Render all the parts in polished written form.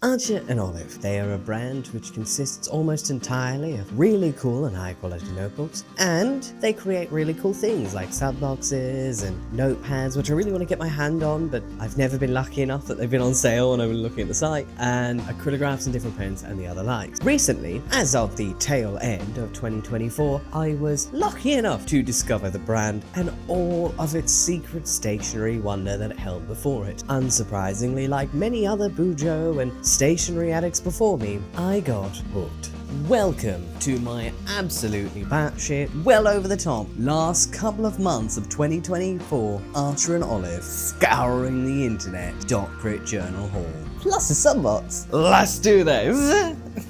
Archer & Olive. They are a brand which consists almost entirely of really cool and high quality notebooks, and they create really cool things like subboxes and notepads, which I really want to get my hand on, but I've never been lucky enough that they've been on sale when I've been looking at the site, and acrylographs and different pens and the other likes. Recently, as of the tail end of 2024, I was lucky enough to discover the brand and all of its secret stationery wonder that it held before it. Unsurprisingly, like many other Bujo and stationery addicts before me, I got hooked. Welcome to my absolutely batshit, well over the top, last couple of months of 2024 Archer & Olive scouring the internet .crit journal haul. Plus a sunbox. Let's do this!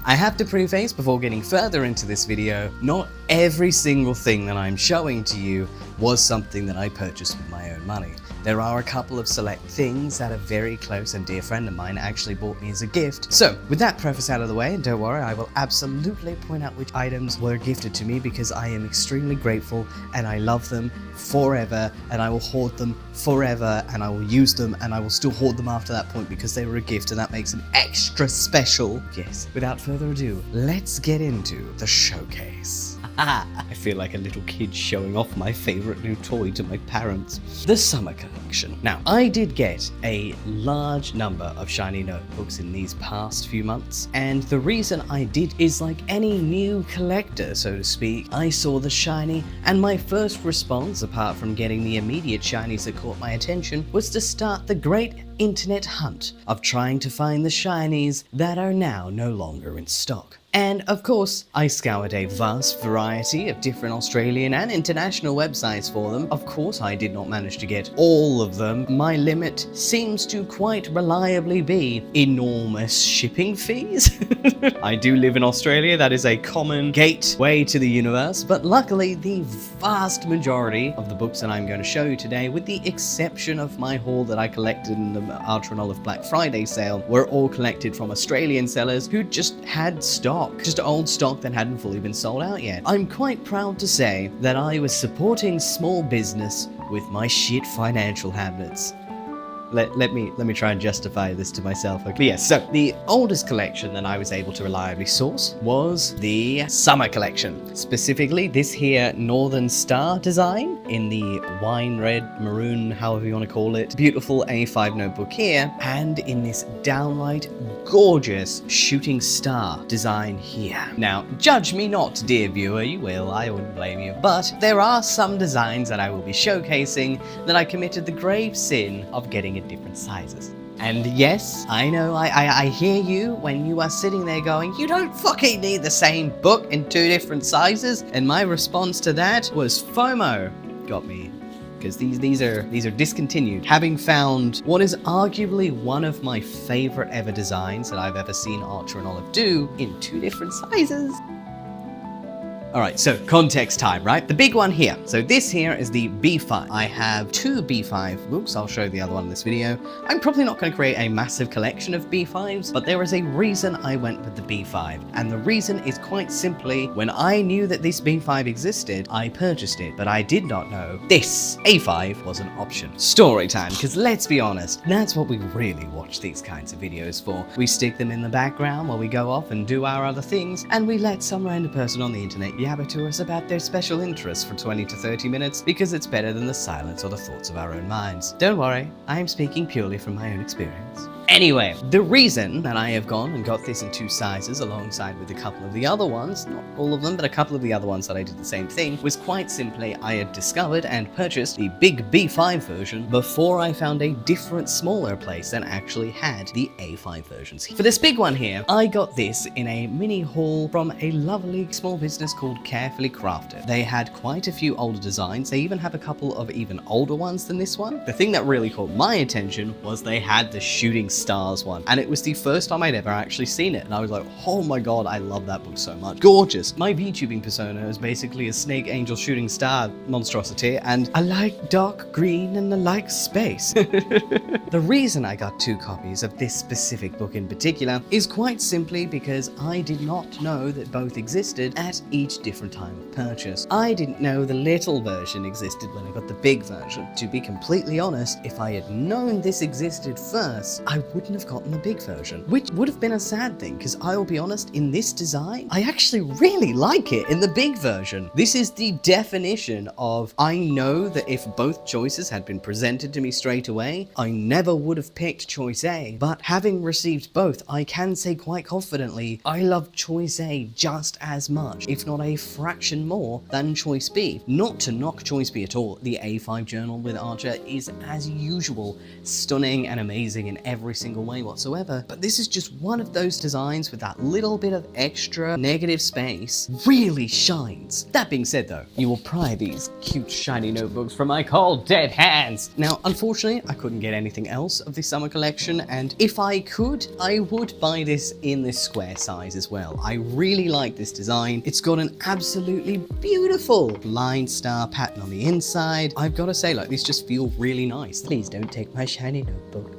I have to preface before getting further into this video, not every single thing that I'm showing to you was something that I purchased with my own money. There are a couple of select things that a very close and dear friend of mine actually bought me as a gift. So, with that preface out of the way, and don't worry, I will absolutely point out which items were gifted to me because I am extremely grateful and I love them forever, and I will hoard them forever, and I will use them, and I will still hoard them after that point because they were a gift and that makes them extra special. Yes, without further ado, let's get into the showcase. I feel like a little kid showing off my favorite new toy to my parents. The summer collection. Now, I did get a large number of shiny notebooks in these past few months, and the reason I did is like any new collector, so to speak. I saw the shiny, and my first response, apart from getting the immediate shinies that caught my attention, was to start the great internet hunt of trying to find the shinies that are now no longer in stock. And of course, I scoured a vast variety of different Australian and international websites for them. Of course, I did not manage to get all of them. My limit seems to quite reliably be enormous shipping fees. I do live in Australia, that is a common gateway to the universe, but luckily the vast majority of the books that I'm going to show you today, with the exception of my haul that I collected in the Archer & Olive Black Friday sale, were all collected from Australian sellers who just had stock. Just old stock that hadn't fully been sold out yet. I'm quite proud to say that I was supporting small business with my shit financial habits. Let me try and justify this to myself. Okay. But yes, so the oldest collection that I was able to reliably source was the summer collection. Specifically, this here Northstar design in the wine red, maroon, however you want to call it. Beautiful A5 notebook here, and in this downright gorgeous shooting star design here. Now, judge me not, dear viewer, you will, I wouldn't blame you. But there are some designs that I will be showcasing that I committed the grave sin of getting in different sizes. And yes, I know, I hear you when you are sitting there going, you don't fucking need the same book in two different sizes. And my response to that was FOMO. Got me. Because these are discontinued. Having found what is arguably one of my favorite ever designs that I've ever seen Archer & Olive do in two different sizes. Alright, so context time, right? The big one here. So this here is the B5. I have two B5 books. I'll show the other one in this video. I'm probably not going to create a massive collection of B5s, but there is a reason I went with the B5. And the reason is quite simply, when I knew that this B5 existed, I purchased it, but I did not know this A5 was an option. Story time, because let's be honest, that's what we really watch these kinds of videos for. We stick them in the background while we go off and do our other things, and we let some random person on the internet yabber to us about their special interests for 20 to 30 minutes because it's better than the silence or the thoughts of our own minds. Don't worry, I am speaking purely from my own experience. Anyway, the reason that I have gone and got this in two sizes alongside with a couple of the other ones, not all of them, but a couple of the other ones that I did the same thing, was quite simply I had discovered and purchased the big B5 version before I found a different smaller place that actually had the A5 versions. For this big one here, I got this in a mini haul from a lovely small business called Carefully Crafted. They had quite a few older designs. They even have a couple of even older ones than this one. The thing that really caught my attention was they had the shooting Stars one, and it was the first time I'd ever actually seen it, and I was like, oh my god, I love that book so much. Gorgeous. My VTubing persona is basically a snake angel shooting star monstrosity, and I like dark green and I like space. The reason I got 2 copies of this specific book in particular is quite simply because I did not know that both existed at each different time of purchase. I didn't know the little version existed when I got the big version. To be completely honest, if I had known this existed first, I wouldn't have gotten the big version, which would have been a sad thing, because I'll be honest, in this design, I actually really like it in the big version. This is the definition of, I know that if both choices had been presented to me straight away, I never would have picked choice A, but having received both, I can say quite confidently, I love choice A just as much, if not a fraction more, than choice B. Not to knock choice B at all, the A5 journal with Archer is, as usual, stunning and amazing in every single way whatsoever, but this is just one of those designs with that little bit of extra negative space really shines. That being said though, you will pry these cute shiny notebooks from my cold dead hands. Now, unfortunately, I couldn't get anything else of the summer collection, and if I could, I would buy this in this square size as well. I really like this design. It's got an absolutely beautiful line star pattern on the inside. I've got to say, like, these just feel really nice. Please don't take my shiny notebook.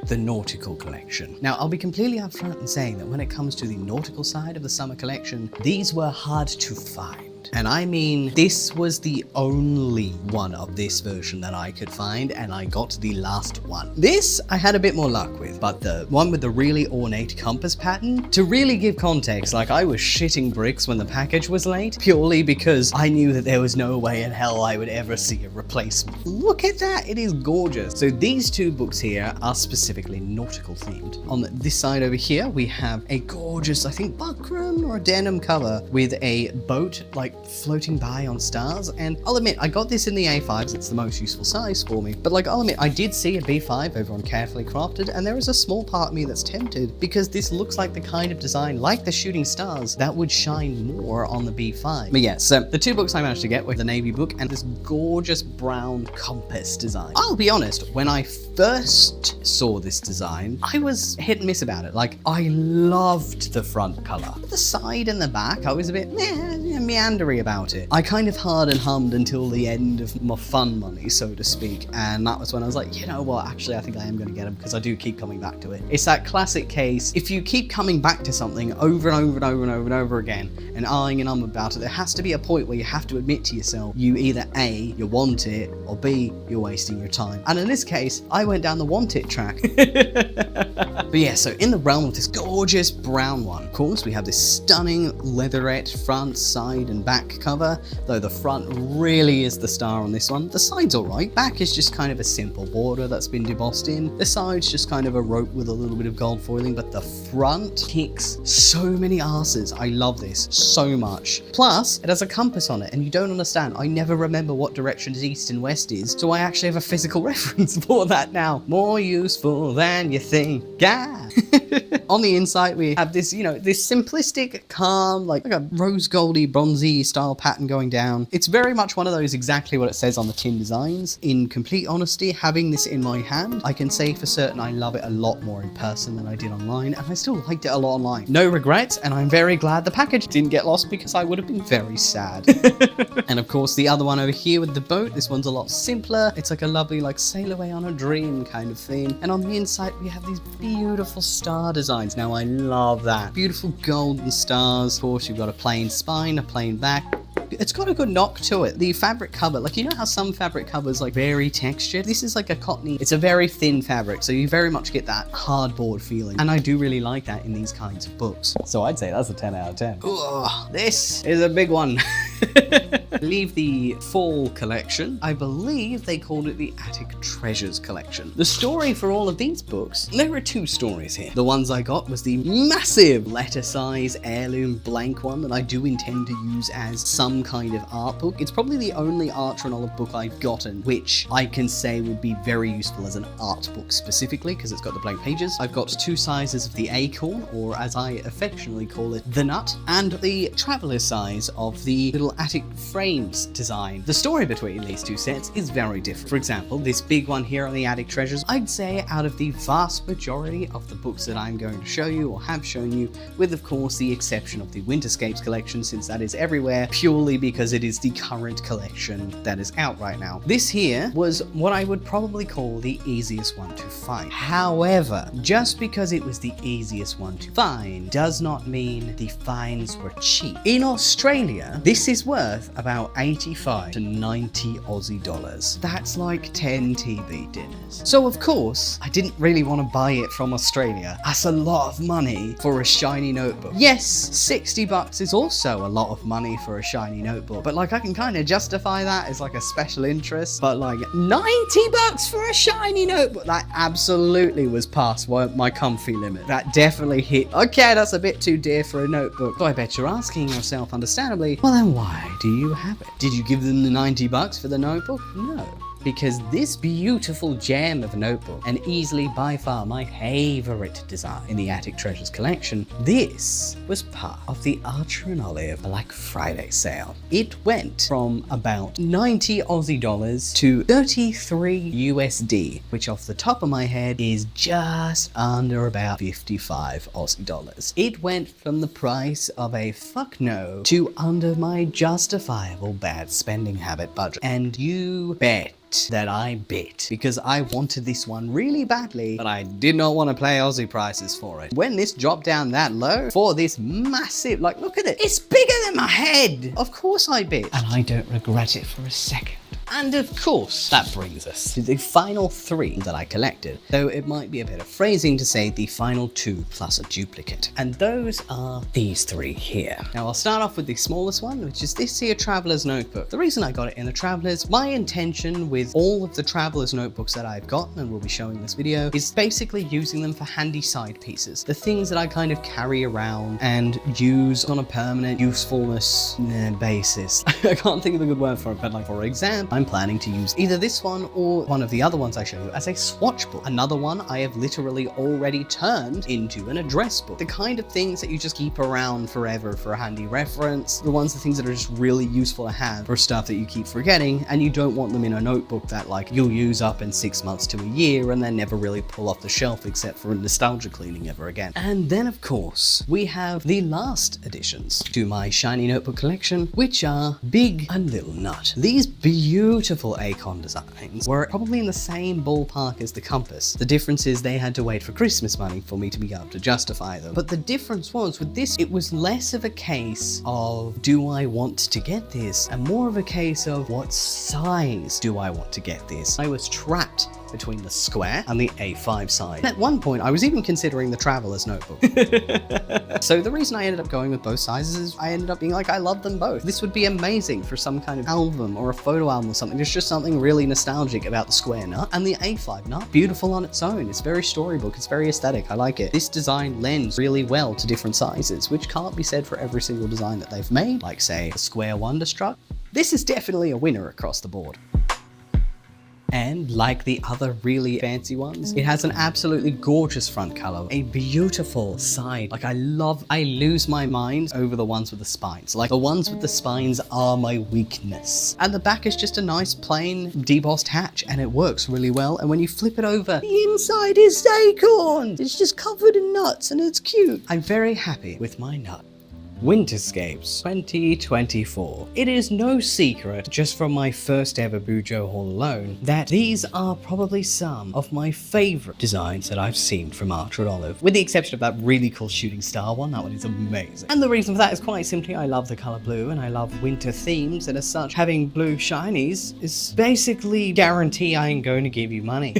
The Nautical collection. Now, I'll be completely upfront in saying that when it comes to the Nautical side of the summer collection, these were hard to find. And I mean, this was the only one of this version that I could find, and I got the last one. This I had a bit more luck with, but the one with the really ornate compass pattern, to really give context, like, I was shitting bricks when the package was late, purely because I knew that there was no way in hell I would ever see a replacement. Look at that, it is gorgeous. So these 2 books here are specifically nautical themed. On this side over here, we have a gorgeous, I think, buckram or a denim cover with a boat, like, floating by on stars, and I'll admit, I got this in the A5s, it's the most useful size for me, but like, I'll admit, I did see a B5 over on Carefully Crafted, and there is a small part of me that's tempted, because this looks like the kind of design, like the shooting stars, that would shine more on the B5. But yeah, so the 2 books I managed to get were the navy book and this gorgeous brown compass design. I'll be honest, when I first saw this design, I was hit and miss about it. Like, I loved the front color. The side and the back, I was a bit meandering about it. I kind of hard and hummed until the end of my fun money, so to speak, and that was when I was like, you know what, actually I think I am going to get them, because I do keep coming back to it. It's that classic case, if you keep coming back to something over and over and over and over and over again, and eyeing and about it, there has to be a point where you have to admit to yourself, you either A, you want it, or B, you're wasting your time. And in this case, I went down the want it track. But yeah, so in the realm of this gorgeous brown one, of course, we have this stunning leatherette front, side, and back cover, though the front really is the star on this one. The side's alright, back is just kind of a simple border that's been debossed in. The side's just kind of a rope with a little bit of gold foiling, but the front kicks so many asses. I love this so much. Plus, it has a compass on it, and you don't understand, I never remember what directions east and west is, so I actually have a physical reference for that now. More useful than you think. Yeah. On the inside, we have this, you know, this simplistic, calm, like a rose goldy, bronzy style pattern going down. It's very much one of those exactly what it says on the tin designs. In complete honesty, having this in my hand, I can say for certain I love it a lot more in person than I did online, and I still liked it a lot online. No regrets, and I'm very glad the package didn't get lost, because I would have been very sad. And of course, the other one over here with the boat, this one's a lot simpler. It's like a lovely, like, sail away on a dream kind of theme. And on the inside, we have these beautiful star designs. Now, I love that. Beautiful golden stars. Of course, you've got a plain spine, a plain back. It's got a good knock to it. The fabric cover, like, you know how some fabric covers like very textured? This is like a cottony, it's a very thin fabric, so you very much get that hardboard feeling. And I do really like that in these kinds of books. So I'd say that's a 10 out of 10. Ugh, this is a big one. Leave the fall collection. I believe they called it the Attic Treasures collection. The story for all of these books, there are 2 stories here. The ones I got was the massive letter size heirloom blank one that I do intend to use as some kind of art book. It's probably the only Archer and Olive book I've gotten which I can say would be very useful as an art book specifically, because it's got the blank pages. I've got 2 sizes of the Acorn, or as I affectionately call it, the Nut, and the traveler size of the little little attic frames design. The story between these two sets is very different. For example, this big one here on the attic treasures, I'd say out of the vast majority of the books that I'm going to show you or have shown you, with of course the exception of the Winterscapes collection, since that is everywhere purely because it is the current collection that is out right now. This here was what I would probably call the easiest one to find. However, just because it was the easiest one to find does not mean the finds were cheap. In Australia, this is worth about 85 to 90 Aussie dollars. That's like 10 TV dinners. So of course, I didn't really want to buy it from Australia. That's a lot of money for a shiny notebook. Yes, 60 bucks is also a lot of money for a shiny notebook, but like I can kind of justify that as like a special interest, but like 90 bucks for a shiny notebook, that absolutely was past my comfy limit. That definitely hit, okay, that's a bit too dear for a notebook. So I bet you're asking yourself, understandably, well then why do you have it? Did you give them the 90 bucks for the notebook? No. Because this beautiful gem of a notebook, and easily by far my favourite design in the Attic Treasures collection, this was part of the Archer and Olive Black Friday sale. It went from about 90 Aussie dollars to 33 USD, which off the top of my head is just under about 55 Aussie dollars. It went from the price of a fuck no to under my justifiable bad spending habit budget. And you bet that I bit, because I wanted this one really badly, but I did not want to pay Aussie prices for it. When this dropped down that low for this massive, like look at it, it's bigger than my head. Of course I bit, and I don't regret it for a second. And of course, that brings us to the final three that I collected, though it might be a bit of phrasing to say the final two plus a duplicate. And those are these three here. Now I'll start off with the smallest one, which is this here Traveler's Notebook. The reason I got it in the Traveler's, my intention with all of the Traveler's Notebooks that I've gotten and will be showing in this video, is basically using them for handy side pieces. The things that I kind of carry around and use on a permanent usefulness basis. I can't think of a good word for it, but like for example, I'm planning to use either this one or one of the other ones I show you as a swatch book. Another one I have literally already turned into an address book. The kind of things that you just keep around forever for a handy reference. The things that are just really useful to have for stuff that you keep forgetting, and you don't want them in a notebook that like you'll use up in 6 months to a year and then never really pull off the shelf except for nostalgia cleaning ever again. And then of course, we have the last additions to my shiny notebook collection, which are Big and Little Nut. These beautiful Acorn designs were probably in the same ballpark as the Compass. The difference is they had to wait for Christmas money for me to be able to justify them. But the difference was with this, it was less of a case of do I want to get this, and more of a case of what size do I want to get this. I was trapped between the square and the A5 size. At one point, I was even considering the Traveler's Notebook. So the reason I ended up going with both sizes is I ended up being like, I love them both. This would be amazing for some kind of album or a photo album or something. There's just something really nostalgic about the square nut and the A5 nut. Beautiful on its own. It's very storybook. It's very aesthetic. I like it. This design lends really well to different sizes, which can't be said for every single design that they've made, like say the Square Wonderstruck. This is definitely a winner across the board. And like the other really fancy ones, it has an absolutely gorgeous front cover, a beautiful side. Like I lose my mind over the ones with the spines. Like the ones with the spines are my weakness. And the back is just a nice plain debossed hatch, and it works really well. And when you flip it over, the inside is Acorns. It's just covered in nuts and it's cute. I'm very happy with my nut. Winterscapes 2024. It is no secret, just from my first ever Bujo haul alone, that these are probably some of my favourite designs that I've seen from Archer and Olive, with the exception of that really cool shooting star one. That one is amazing. And the reason for that is quite simply I love the colour blue and I love winter themes, and as such, having blue shinies is basically guarantee I ain't going to give you money.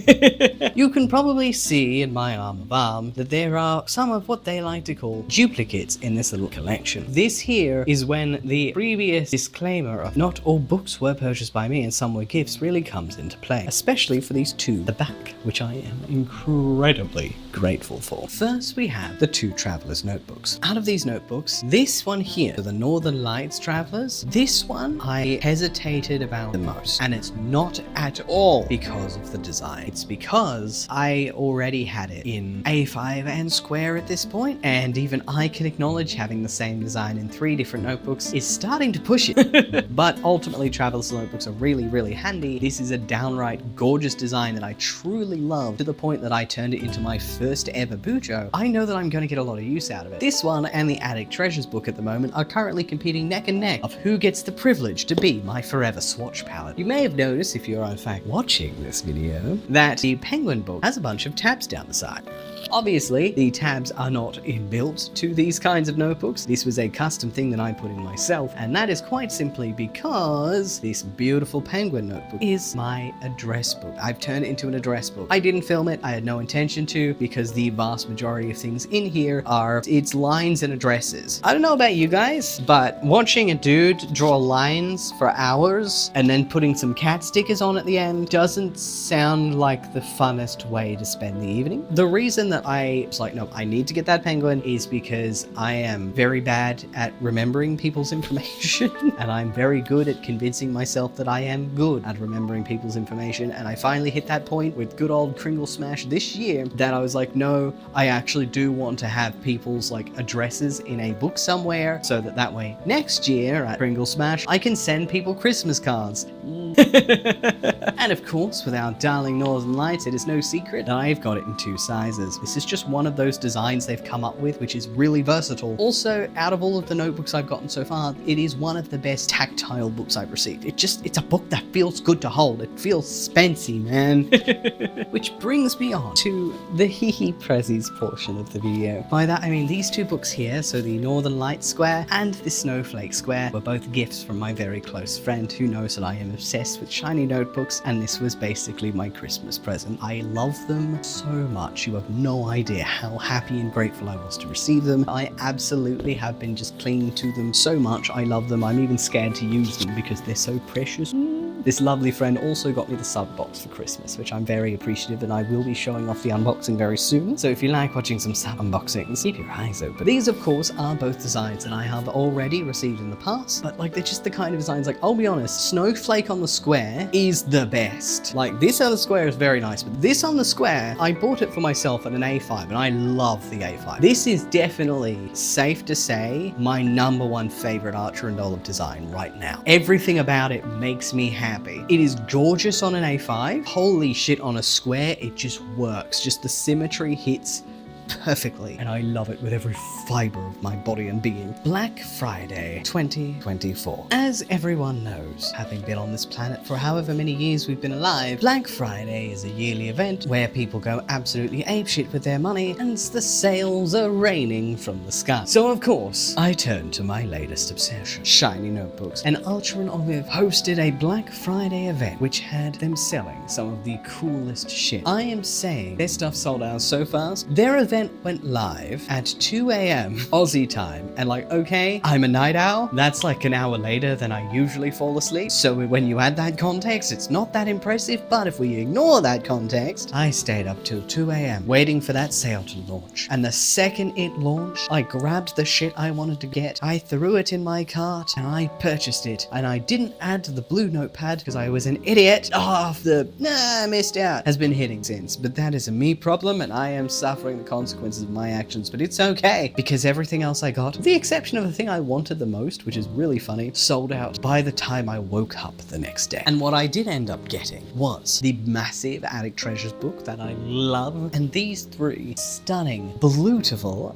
You can probably see in my arm of arm that there are some of what they like to call duplicates in this little collection. This here is when the previous disclaimer of not all books were purchased by me and some were gifts really comes into play, especially for these two, the back, which I am incredibly grateful for. First, we have the two Traveler's Notebooks. Out of these notebooks, this one here, the Northern Lights Travelers, this one I hesitated about the most, and it's not at all because of the design. It's because I already had it in A5 and square at this point, and even I can acknowledge having the same same design in 3 different notebooks is starting to push it. But ultimately, traveler's notebooks are really, really handy. This is a downright gorgeous design that I truly love, to the point that I turned it into my first ever bujo. I know that I'm going to get a lot of use out of it. This one and the Attic Treasures book at the moment are currently competing neck and neck of who gets the privilege to be my forever swatch palette. You may have noticed, if you're in fact watching this video, that the Penguin book has a bunch of tabs down the side. Obviously, the tabs are not inbuilt to these kinds of notebooks. This was a custom thing that I put in myself, and that is quite simply because this beautiful Penguin notebook is my address book. I've turned it into an address book. I didn't film it, I had no intention to, because the vast majority of things in here are its lines and addresses. I don't know about you guys, but watching a dude draw lines for hours and then putting some cat stickers on at the end doesn't sound like the funnest way to spend the evening. The reason that I was like, no, I need to get that penguin is because I am very bad at remembering people's information and I'm very good at convincing myself that I am good at remembering people's information, and I finally hit that point with good old Kringle Smash this year that I was like, no, I actually do want to have people's like addresses in a book somewhere, so that way next year at Kringle Smash I can send people Christmas cards. And of course, with our darling Northern Lights, it is no secret that I've got it in 2 sizes. This is just one of those designs they've come up with, which is really versatile. Also, out of all of the notebooks I've gotten so far, it is one of the best tactile books I've received. It's a book that feels good to hold. It feels spency, man. Which brings me on to the hee prezzies portion of the video. By that I mean these 2 books here, so the Northern Lights Square and the Snowflake Square, were both gifts from my very close friend who knows that I am obsessed with shiny notebooks, and this was basically my Christmas present. I love them so much. You have no idea how happy and grateful I was to receive them. I absolutely have been just clinging to them so much. I love them. I'm even scared to use them because they're so precious. This lovely friend also got me the sub box for Christmas, which I'm very appreciative, and I will be showing off the unboxing very soon. So if you like watching some sub unboxings, keep your eyes open. These, of course, are both designs that I have already received in the past, but like they're just the kind of designs, like, I'll be honest, Snowflake on the square is the best. Like, this on the square is very nice, but this on the square, I bought it for myself at an A5, and I love the A5. This is definitely, safe to say, my #1 favorite Archer and Olive design right now. Everything about it makes me happy. It is gorgeous on an A5. Holy shit, on a square, it just works. Just the symmetry hits perfectly, and I love it with every fiber of my body and being. Black Friday 2024. As everyone knows, having been on this planet for however many years we've been alive, Black Friday is a yearly event where people go absolutely apeshit with their money, and the sales are raining from the sky. So of course, I turned to my latest obsession, shiny notebooks, and Archer and Olive hosted a Black Friday event which had them selling some of the coolest shit. I am saying their stuff sold out so fast. Their event went live at 2 a.m. Aussie time, and like, okay, I'm a night owl. That's like an hour later than I usually fall asleep. So when you add that context, it's not that impressive, but if we ignore that context, I stayed up till 2 a.m. waiting for that sale to launch. And the second it launched, I grabbed the shit I wanted to get, I threw it in my cart, and I purchased it. And I didn't add to the blue notepad because I was an idiot. I missed out. Has been hitting since, but that is a me problem, and I am suffering the consequences of my actions, but it's okay because everything else I got, with the exception of the thing I wanted the most, which is really funny, sold out by the time I woke up the next day. And what I did end up getting was the massive Attic Treasures book that I love, and these 3 stunning, beautiful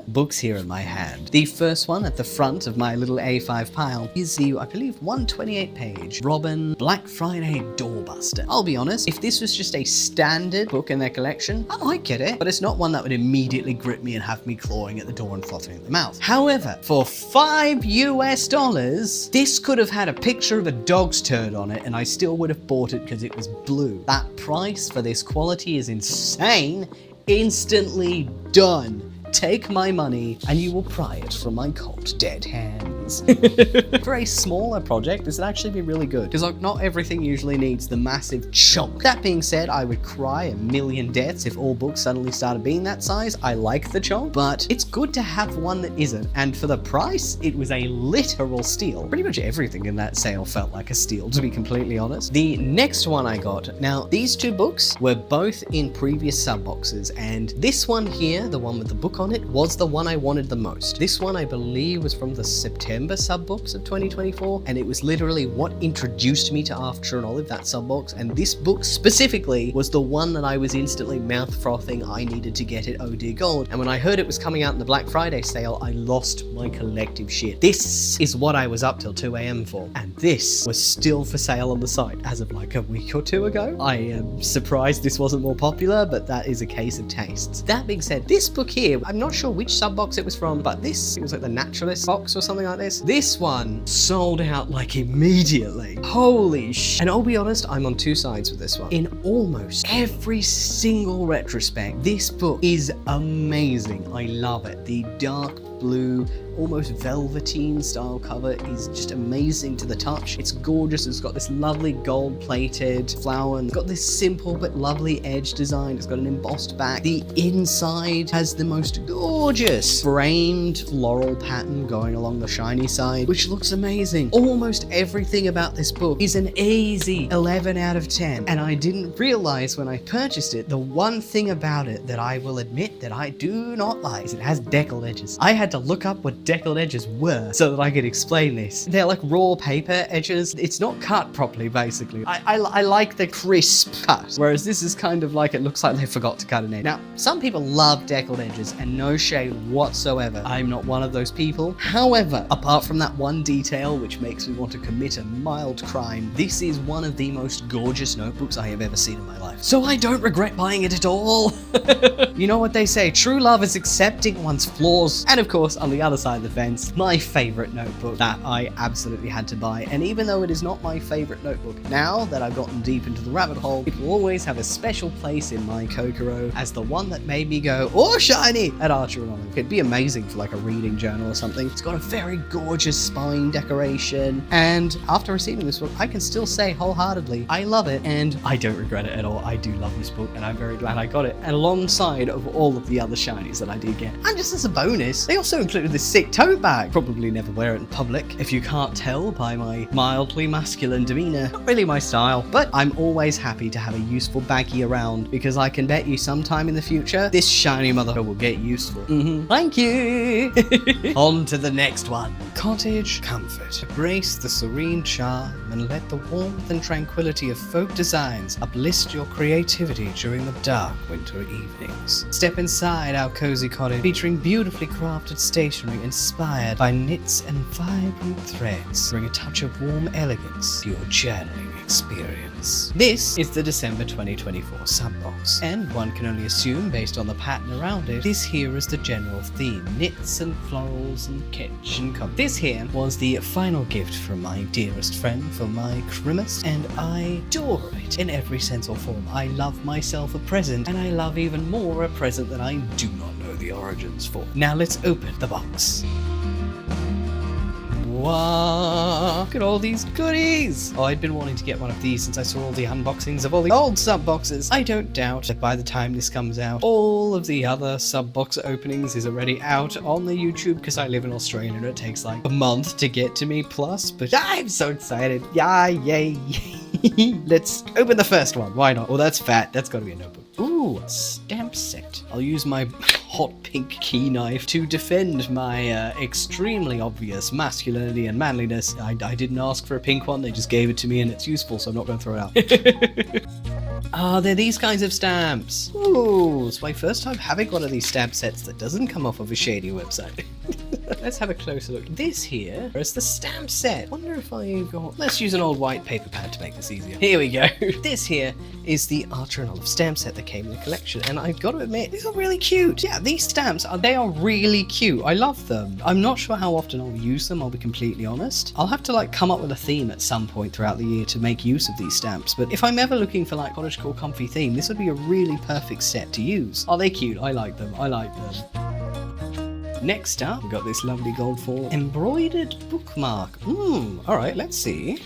books here in my hand. The first one at the front of my little A5 pile is the, I believe, 128-page Robin Black Friday Doorbuster. I'll be honest, if this was just a standard book in their collection, I might get it, but it's not one that would immediately grip me and have me clawing at the door and frothing at the mouth. However, for $5 US, this could have had a picture of a dog's turd on it, and I still would have bought it because it was blue. That price for this quality is insane. Instantly done. Take my money and you will pry it from my cold dead hand. things. For a smaller project, this would actually be really good, because like, not everything usually needs the massive chunk. That being said, I would cry a million deaths if all books suddenly started being that size. I like the chunk, but it's good to have one that isn't, and for the price, it was a literal steal. Pretty much everything in that sale felt like a steal, to be completely honest. The next one I got, now these two books were both in previous sub boxes, and this one here, the one with the book on it, was the one I wanted the most. This one I believe was from the September sub box of 2024, and it was literally what introduced me to After an Olive, that sub box, and this book specifically was the one that I was instantly mouth frothing I needed to get it, oh dear god. And when I heard it was coming out in the Black Friday sale, I lost my collective shit. This is what I was up till 2 AM for, and this was still for sale on the site as of like a week or two ago. I am surprised this wasn't more popular, but that is a case of tastes. That being said, this book here, I'm not sure which sub box it was from, but this, it was like the Naturalist box or something like this. This one sold out like immediately. Holy sh! And I'll be honest, I'm on two sides with this one. In almost every single retrospect, this book is amazing. I love it. The dark blue, almost velveteen style cover is just amazing to the touch. It's gorgeous. It's got this lovely gold plated flower, and it's got this simple but lovely edge design. It's got an embossed back. The inside has the most gorgeous framed floral pattern going along the shiny side, which looks amazing. Almost everything about this book is an easy 11 out of 10, and I didn't realize when I purchased it, the one thing about it that I will admit that I do not like is it has deckled edges. I had to look up what deckled edges were so that I could explain this. They're like raw paper edges. It's not cut properly, basically. I like the crisp cut, whereas this is kind of like, it looks like they forgot to cut an edge. Now, some people love deckled edges, and no shade whatsoever. I'm not one of those people. However, apart from that one detail which makes me want to commit a mild crime, this is one of the most gorgeous notebooks I have ever seen in my life. So I don't regret buying it at all. You know what they say, true love is accepting one's flaws. And of course, on the other side of the fence, my favorite notebook that I absolutely had to buy. And even though it is not my favorite notebook, now that I've gotten deep into the rabbit hole, it will always have a special place in my Kokoro as the one that made me go, oh shiny, at Archer and Olive. It'd be amazing for like a reading journal or something. It's got a very gorgeous spine decoration, and after receiving this book, I can still say wholeheartedly, I love it, and I don't regret it at all. I do love this book, and I'm very glad I got it, and alongside of all of the other shinies that I did get. And just as a bonus, they also included this sick tote bag. Probably never wear it in public, if you can't tell by my mildly masculine demeanor. Not really my style, but I'm always happy to have a useful baggie around, because I can bet you sometime in the future, this shiny mother will get useful. Thank you! On to the next one. Cottage Comfort. Embrace the serene charm and let the warmth and tranquility of folk designs uplift your creativity during the dark winter evenings. Step inside our cozy cottage, featuring beautifully crafted stationery inspired by knits and vibrant threads. Bring a touch of warm elegance to your journaling experience. This is the December 2024 subbox, and one can only assume, based on the pattern around it, this here is the general theme: knits and florals and kitchen comfort. This here was the final gift from my dearest friend for my Christmas, and I adore it in every sense or form. I love myself a present, and I love even more a present that I do not know the origins for. Now let's open the box. Wow, look at all these goodies! Oh, I'd been wanting to get one of these since I saw all the unboxings of all the old sub boxes. I don't doubt that by the time this comes out, all of the other sub box openings is already out on the YouTube, because I live in Australia and it takes like a month to get to me plus, but I'm so excited. Yeah, yay. Let's open the first one. Why not? Oh, that's fat. That's gotta be a notebook. Ooh, a stamp set. I'll use my hot pink key knife to defend my extremely obvious masculinity and manliness. I didn't ask for a pink one, they just gave it to me and it's useful, so I'm not going to throw it out. Ah, they're these kinds of stamps. Ooh, it's my first time having one of these stamp sets that doesn't come off of a shady website. Let's have a closer look. This here is the stamp set. Wonder if I've got... Let's use an old white paper pad to make this easier. Here we go. This here is the Archer and Olive stamp set that came in the collection, and I've got to admit, these are really cute. Yeah, these stamps, they are really cute. I love them. I'm not sure how often I'll use them, I'll be completely honest. I'll have to like come up with a theme at some point throughout the year to make use of these stamps, but if I'm ever looking for like Cottage Comfy theme, this would be a really perfect set to use. Are they cute? I like them. I like them. Next up, we've got this lovely gold foil embroidered bookmark. Alright, let's see.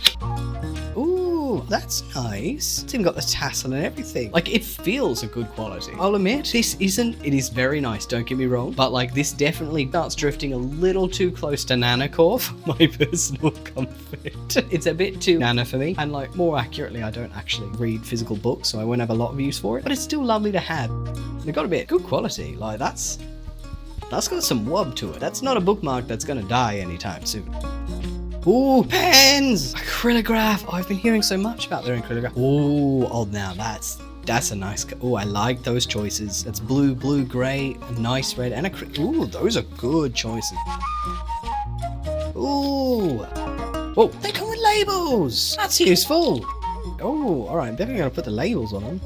Ooh, that's nice. It's even got the tassel and everything. Like, it feels a good quality. I'll admit, it is very nice, don't get me wrong, but like, this definitely starts drifting a little too close to Nanacore for my personal comfort. It's a bit too Nana for me, and like, more accurately, I don't actually read physical books, so I won't have a lot of use for it, but it's still lovely to have. They've got a bit good quality, like, that's got some wub to it. That's not a bookmark that's gonna die anytime soon. Ooh, pens! Acrylograph! Oh, I've been hearing so much about their acrylograph. Ooh, oh, now that's a nice... Oh, I like those choices. That's blue, grey, a nice red, and ooh, those are good choices. Ooh! Whoa, they come with labels! That's useful! Oh, alright, I'm definitely gonna put the labels on them.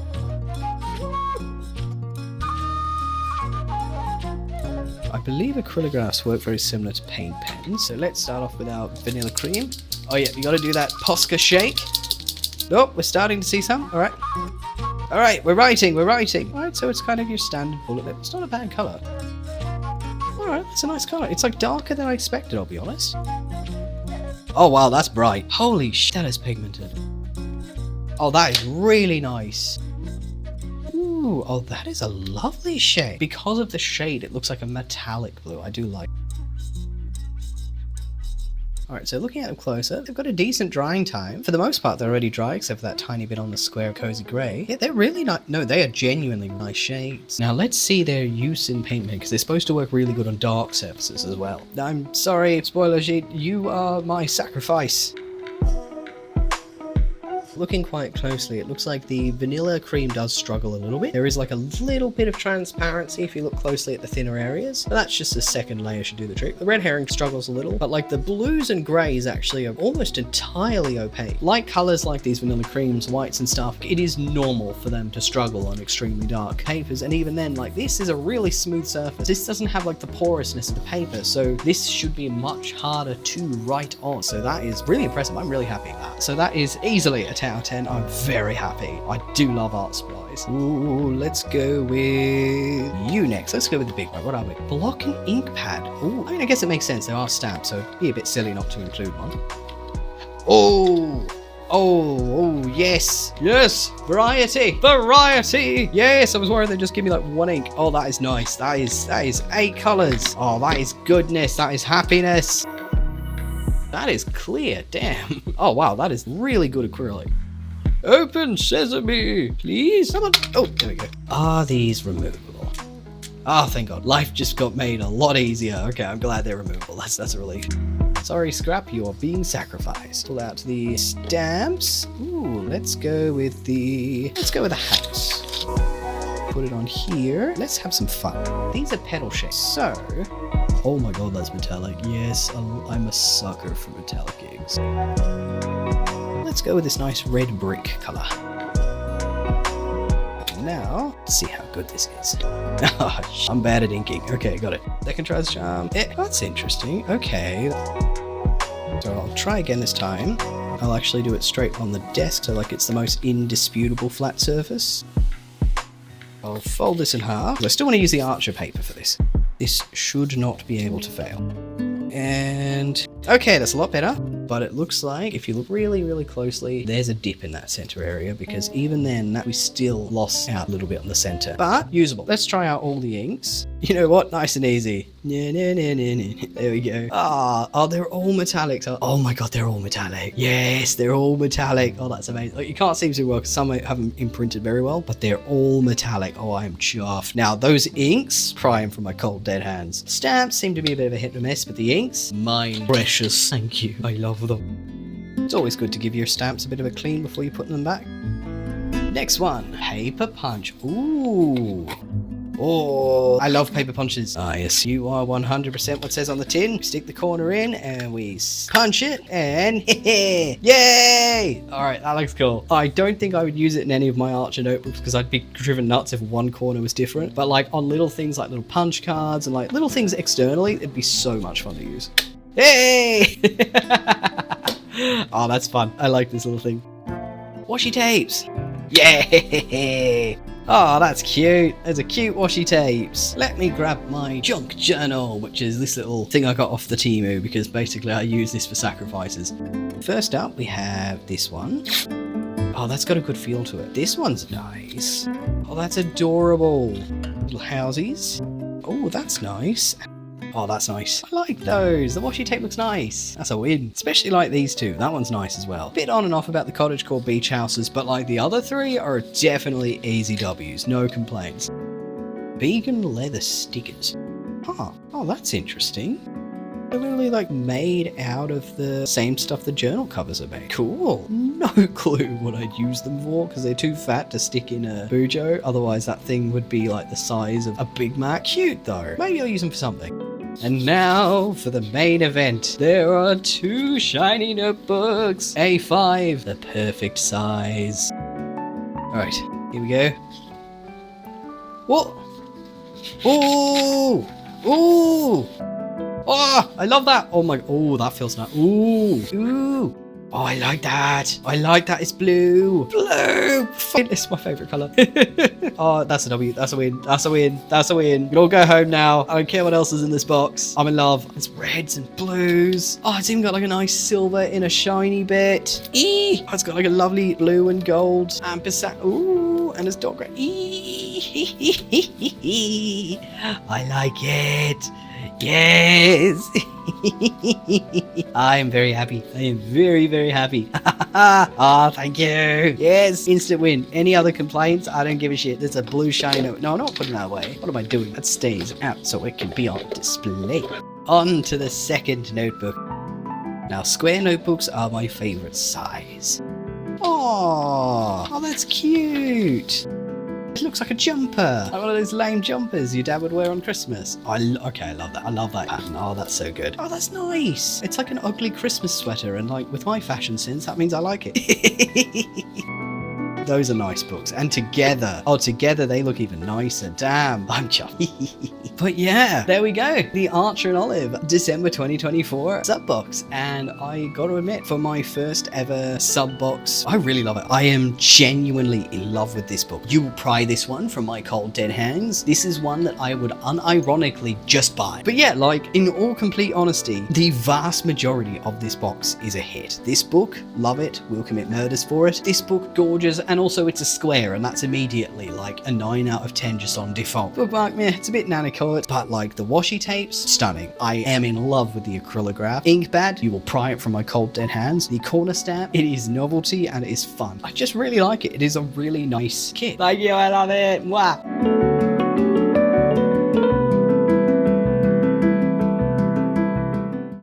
I believe acrylographs work very similar to paint pens, so let's start off with our vanilla cream. Oh yeah, you gotta do that Posca shake. Oh, we're starting to see some. Alright. Alright, we're writing. Alright, so it's kind of your standard bullet bib. It's not a bad colour. Alright, it's a nice colour. It's like darker than I expected, I'll be honest. Oh wow, that's bright. Holy shit, that is pigmented. Oh, that is really nice. Ooh, oh, that is a lovely shade. Because of the shade, it looks like a metallic blue. I do like. Alright, so looking at them closer, they've got a decent drying time. For the most part, they're already dry, except for that tiny bit on the square cozy grey. Yeah, they're really nice. No, they are genuinely nice shades. Now, let's see their use in paint pen, because they're supposed to work really good on dark surfaces as well. I'm sorry, spoiler sheet, you are my sacrifice. Looking quite closely, it looks like the vanilla cream does struggle a little bit. There is like a little bit of transparency if you look closely at the thinner areas, but that's just the second layer should do the trick. The red herring struggles a little, but like the blues and greys actually are almost entirely opaque. Like colors like these vanilla creams, whites and stuff, it is normal for them to struggle on extremely dark papers, and even then, like, this is a really smooth surface. This doesn't have like the porousness of the paper, so this should be much harder to write on. So that is really impressive. I'm really happy with that. So that is easily a 10 out of 10. I'm very happy. I do love art supplies. Ooh, let's go with you next. Let's go with the big one. What are we? Block and ink pad. Ooh, I mean, I guess it makes sense. They are stamped, so it'd be a bit silly not to include one. Oh, yes. Yes. Variety. Yes, I was worried they'd just give me like one ink. Oh, that is nice. That is 8 colors. Oh, that is goodness. That is happiness. That is clear, damn. Oh wow, that is really good acrylic. Open sesame, please. Come on. Oh, there we go. Are these removable? Oh, thank God. Life just got made a lot easier. Okay, I'm glad they're removable. That's a relief. Sorry, Scrap, you are being sacrificed. Pull out the stamps. Ooh, let's go with a house. Put it on here. Let's have some fun. These are petal shapes. So, oh my God, that's metallic. Yes, I'm a sucker for metallic inks. Let's go with this nice red brick color. Now, let's see how good this is. Oh, I'm bad at inking. Okay, got it. Second try's charm. That's interesting. Okay. So I'll try again this time. I'll actually do it straight on the desk, so like it's the most indisputable flat surface. I'll fold this in half. I still want to use the Archer paper for this. This should not be able to fail. And okay, that's a lot better, but it looks like if you look really, really closely, there's a dip in that center area, because even then we still lost out a little bit on the center, but usable. Let's try out all the inks. You know what? Nice and easy. There we go. Oh, they're all metallic. Oh my God, they're all metallic. Yes, they're all metallic. Oh, that's amazing. Like, you can't see too well because some haven't imprinted very well, but they're all metallic. Oh, I am chuffed. Now, those inks, prying from my cold dead hands. Stamps seem to be a bit of a hit and miss, but the inks, mine precious. Thank you. I love them. It's always good to give your stamps a bit of a clean before you put them back. Next one, paper punch. Ooh. Oh, I love paper punches. Yes, you are 100% what says on the tin. We stick the corner in and we punch it and yay! Alright, that looks cool. I don't think I would use it in any of my Archer notebooks because I'd be driven nuts if one corner was different. But like on little things like little punch cards and like little things externally, it'd be so much fun to use. Hey! Oh, that's fun. I like this little thing. Washi tapes. Yay! Oh, that's cute. There's a cute washi tapes. Let me grab my junk journal, which is this little thing I got off the Temu because basically I use this for sacrifices. First up, we have this one. Oh, that's got a good feel to it. This one's nice. Oh, that's adorable. Little housies. Oh, that's nice. Oh, that's nice. I like those. The washi tape looks nice. That's a win. Especially like these two. That one's nice as well. Bit on and off about the cottagecore beach houses, but like the other three are definitely easy W's. No complaints. Vegan leather stickers. Huh. Oh, that's interesting. They're really like made out of the same stuff the journal covers are made. Cool. No clue what I'd use them for because they're too fat to stick in a Bujo. Otherwise that thing would be like the size of a Big Mac. Cute though. Maybe I'll use them for something. And now for the main event. There are 2 shiny notebooks. A5, the perfect size. Alright, here we go. What? Ooh! Ooh! Oh, I love that. Oh my, oh, that feels nice. Ooh, ooh. Oh, I like that. I like that. It's blue. Blue. It's my favorite color. Oh, that's a W. That's a win. That's a win. That's a win. We can all go home now. I don't care what else is in this box. I'm in love. It's reds and blues. Oh, it's even got like a nice silver in a shiny bit. Eee. Oh, it's got like a lovely blue and gold ampersand. Ooh, and it's dark gray. Eee. I like it. Yes. I am very happy. I am very, very happy. Ah, thank you. Yes, instant win. Any other complaints? I don't give a shit. There's a blue shiny note. No, I'm not putting that away. What am I doing? That stays out so it can be on display. On to the second notebook. Now, square notebooks are my favorite size. Oh, that's cute. It looks like a jumper. Like one of those lame jumpers your dad would wear on Christmas. Okay, I love that. I love that pattern. Oh, that's so good. Oh, that's nice. It's like an ugly Christmas sweater, and like with my fashion sense, that means I like it. Those are nice books. And together, together they look even nicer. Damn, I'm chuffed. But yeah, there we go. The Archer and Olive December 2024 sub box. And I got to admit, for my first ever sub box, I really love it. I am genuinely in love with this book. You will pry this one from my cold dead hands. This is one that I would unironically just buy. But yeah, like in all complete honesty, the vast majority of this box is a hit. This book, love it. Will commit murders for it. This book, gorgeous. And also it's a square, and that's immediately like a 9 out of 10 just on default. Bookmark, meh, it's a bit nanny-colored, but like the washi tapes, stunning. I am in love with the acrylograph. Inkpad, you will pry it from my cold dead hands. The corner stamp, it is novelty and it is fun. I just really like it. It is a really nice kit. Thank you, I love it. Mwah.